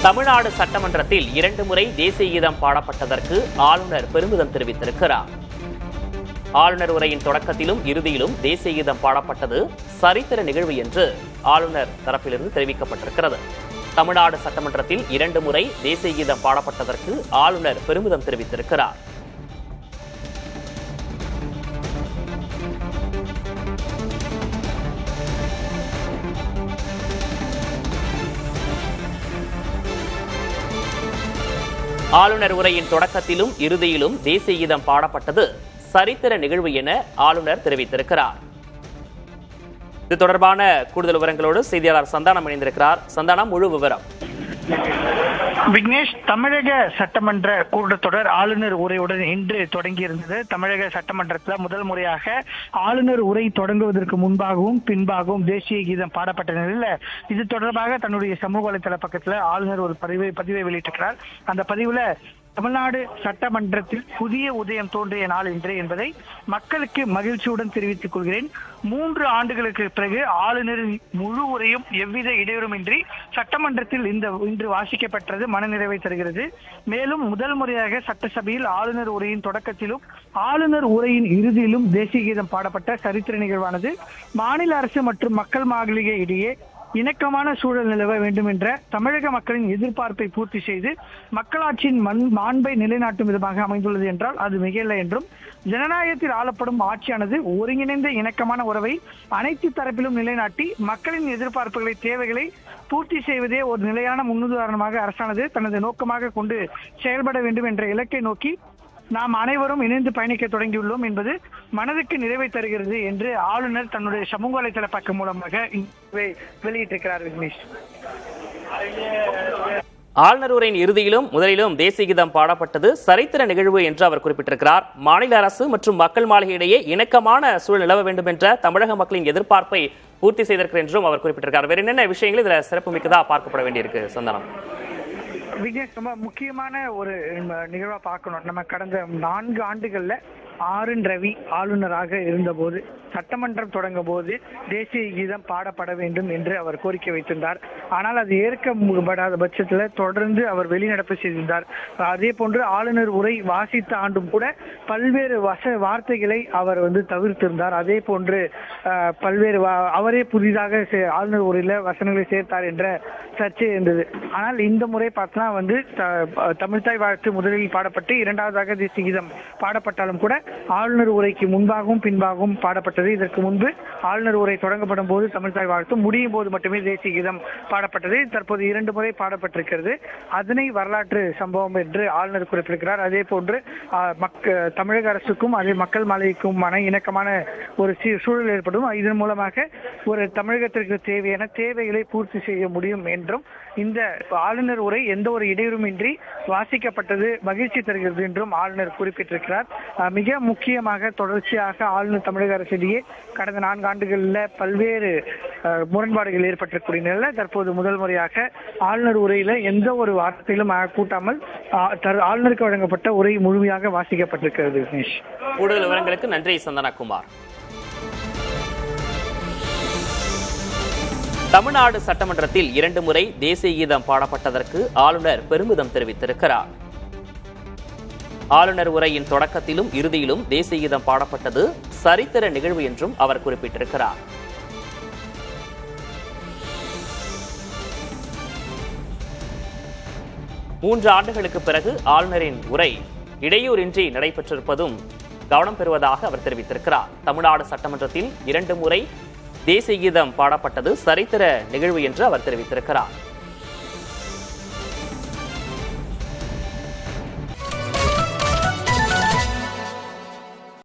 தமிழ்நாடு சட்டமன்றத்தில் 2 முறை தேசிய கீதம் பாடப்பட்டதற்கு ஆளுநர் பெருமிதம் தெரிவித்திருக்கிறார். ஆளுநர் உரையின் தொடக்கத்திலும் இறுதியிலும் தேசிய கீதம் பாடப்பட்டது சரித்திர நிகழ்வு என்று ஆளுநர் தரப்பிலிருந்து தெரிவிக்கப்பட்டிருக்கிறது. தமிழ்நாடு சட்டமன்றத்தில் 2 முறை தேசிய கீதம் பாடப்பட்டதற்கு ஆளுநர் பெருமிதம் தெரிவித்திருக்கிறார். ஆளுநர் உரையின் தொடக்கத்திலும் இறுதியிலும் தேசிய கீதம் பாடப்பட்டது சரித்திர நிகழ்வு என ஆளுநர் தெரிவித்திருக்கிறார். இது தொடர்பான கூடுதல் விவரங்களோடு செய்தியாளர் சந்தானம் இணைந்திருக்கிறார். சந்தானம், முழு விவரம். விக்னேஷ், தமிழக சட்டமன்ற கூட்டத்தொடர் ஆளுநர் உரையுடன் இன்று தொடங்கியிருந்தது. தமிழக சட்டமன்றத்தில் முதல் முறையாக ஆளுநர் உரை தொடங்குவதற்கு முன்பாகவும் பின்பாகவும் தேசிய கீதம் பாடப்பட்ட நிலையில் இது தொடர்பாக தன்னுடைய சமூக வலைதள பக்கத்தில் ஆளுநர் ஒரு பதிவை வெளியிட்டிருக்கிறார். அந்த பதிவுல தமிழ்நாடு சட்டமன்றத்தில் புதிய உதயம் தோன்றிய நாள் இன்று என்பதை மக்களுக்கு மகிழ்ச்சியுடன் தெரிவித்துக் கொள்கிறேன். 3 ஆண்டுகளுக்கு பிறகு ஆளுநரின் முழு உரையும் எவ்வித இடையூறுமின்றி சட்டமன்றத்தில் இன்று வாசிக்கப்பட்டது மனநிறைவை தருகிறது. மேலும் முதல் முறையாக சட்டசபையில் ஆளுநர் உரையின் தொடக்கத்திலும் ஆளுநர் உரையின் இறுதியிலும் தேசிய கீதம் பாடப்பட்ட சரித்திர நிகழ்வானது மாநில அரசு மற்றும் மக்கள் மாளிகை இடையே இணக்கமான சூழல் நிலவ வேண்டும் என்ற தமிழக மக்களின் எதிர்பார்ப்பை பூர்த்தி செய்து மக்களாட்சியின் மாண்பை நிலைநாட்டும் விதமாக அமைந்துள்ளது என்றால் அது மிகையில்லை என்றும், ஜனநாயகத்தில் ஆளப்படும் ஆட்சியானது ஒருங்கிணைந்த இணக்கமான உறவை அனைத்து தரப்பிலும் நிலைநாட்டி மக்களின் எதிர்பார்ப்புகளை தேவைகளை பூர்த்தி செய்வதே ஒரு நிலையான முன்னுதாரணமாக அரசானது தனது நோக்கமாக கொண்டு செயல்பட வேண்டும் என்ற இலக்கை நோக்கி நாம் அனைவரும் இணைந்து பயணிக்க தொடங்கியுள்ளோம் என்பது மனதுக்கு நிறைவை தருகிறது என்று ஆளுநர் தன்னுடைய சமூக வலைதள பக்கம் மூலமாக வெளியிட்டிருக்கிறார். விக்னேஷ், ஆளுநர் உரையின் இறுதியிலும் முதலிலும் தேசிய கீதம் பாடப்பட்டது சரித்திர நிகழ்வு என்று அவர் குறிப்பிட்டிருக்கிறார். மாநில அரசு மற்றும் மக்கள் மாளிகை இடையே இணக்கமான சூழல் நிலவ வேண்டும் என்ற தமிழக மக்களின் எதிர்பார்ப்பை பூர்த்தி செய்திருக்கிறார் என்றும் அவர் குறிப்பிட்டிருக்கிறார். வேறு என்னென்ன விஷயங்கள் இதுல சிறப்பு மிக்கதா பார்க்கப்பட வேண்டியிருக்கு சந்தானம்? விக்னேஷ், ரொம்ப முக்கியமான ஒரு நிகழ்வா பார்க்கணும். நம்ம கடந்த 4 ஆண்டுகள்ல ஆர்.என். ரவி ஆளுநராக இருந்தபோது சட்டமன்றம் தொடங்கும் போது தேசிய கீதம் பாடப்பட வேண்டும் என்று அவர் கோரிக்கை வைத்திருந்தார். ஆனால் அது ஏற்கப்படாத பட்சத்தில் தொடர்ந்து அவர் வெளிநடப்பு செய்திருந்தார். அதே போன்று ஆளுநர் உரை வாசித்த ஆண்டும் கூட பல்வேறு வார்த்தைகளை அவர் தவிர்த்திருந்தார். அதே போன்று பல்வேறு அவரே புதிதாக ஆளுநர் உரையில வசனங்களை சேர்த்தார் என்ற சர்ச்சை இருந்தது. ஆனால் இந்த முறை பார்த்தா தமிழ்தாய் வாழ்த்து முதலில் பாடப்பட்டு இரண்டாவதாக தேசிய கீதம் பாடப்பட்டாலும் கூட ஆளுநர் உரைக்கு முன்பாகவும் பின்பாகவும் பாடப்பட்டது. இதற்கு முன்பு ஆளுநர் உரை தொடங்கப்படும் போது தமிழ்தாய் வாழ்த்து, முடியும் போது மட்டுமே தேசிய கீதம் பாடப்பட்டது. தற்போது 2 முறை பாடப்பட்டிருக்கிறது. அதனை வரலாற்று சம்பவம் என்று ஆளுநர் குறிப்பிட்டிருக்கிறார். அதே போன்று தமிழக அரசுக்கும் அதே மக்கள் மாளிகைக்குமான இணக்கமான ஒரு சூழல் ஏற்படும். இதன் மூலமாக ஒரு தமிழகத்திற்கு தேவையான தேவைகளை பூர்த்தி செய்ய முடியும் என்றும், இந்த ஆளுநர் உரை எந்த ஒரு இடையூறுமின்றி வாசிக்கப்பட்டது மகிழ்ச்சி தருகிறது என்றும் ஆளுநர் குறிப்பிட்டிருக்கிறார். மிக முக்கியமாக தொடர்ச்சியாக ஆளுநர் தமிழக அரசிடையே கடந்த 4 ஆண்டுகளில் பல்வேறு முரண்பாடுகள் ஏற்பட்டிருக்கூடிய நிலையில் தற்போது முதல் முறையாக ஆளுநர் உரையில எந்த ஒரு வார்த்தையிலும் கூட்டாமல் ஆளுநருக்கு வழங்கப்பட்ட உரை முழுமையாக வாசிக்கப்பட்டிருக்கிறது. விக்னேஷ், கூடுதல் விவரங்களுக்கு நன்றி சந்தனகுமார். தமிழ்நாடு சட்டமன்றத்தில் 2 முறை தேசிய கீதம் பாடப்பட்டதற்கு ஆளுநர் பெருமிதம் தெரிவித்திருக்கிறார். ஆளுநர் உரையின் தொடக்கத்திலும் இறுதியிலும் தேசிய கீதம் பாடப்பட்டது சரித்திர நிகழ்வு என்றும் அவர் குறிப்பிட்டிருக்கிறார். மூன்று ஆண்டுகளுக்கு பிறகு ஆளுநரின் உரை இடையூறின்றி நடைபெற்றிருப்பதும் கவனம் பெறுவதாக அவர் தெரிவித்திருக்கிறார். தமிழ்நாடு சட்டமன்றத்தில் 2 முறை தேசிய கீதம் பாடப்பட்டது சரித்திர நிகழ்வு என்று அவர் தெரிவித்திருக்கிறார்.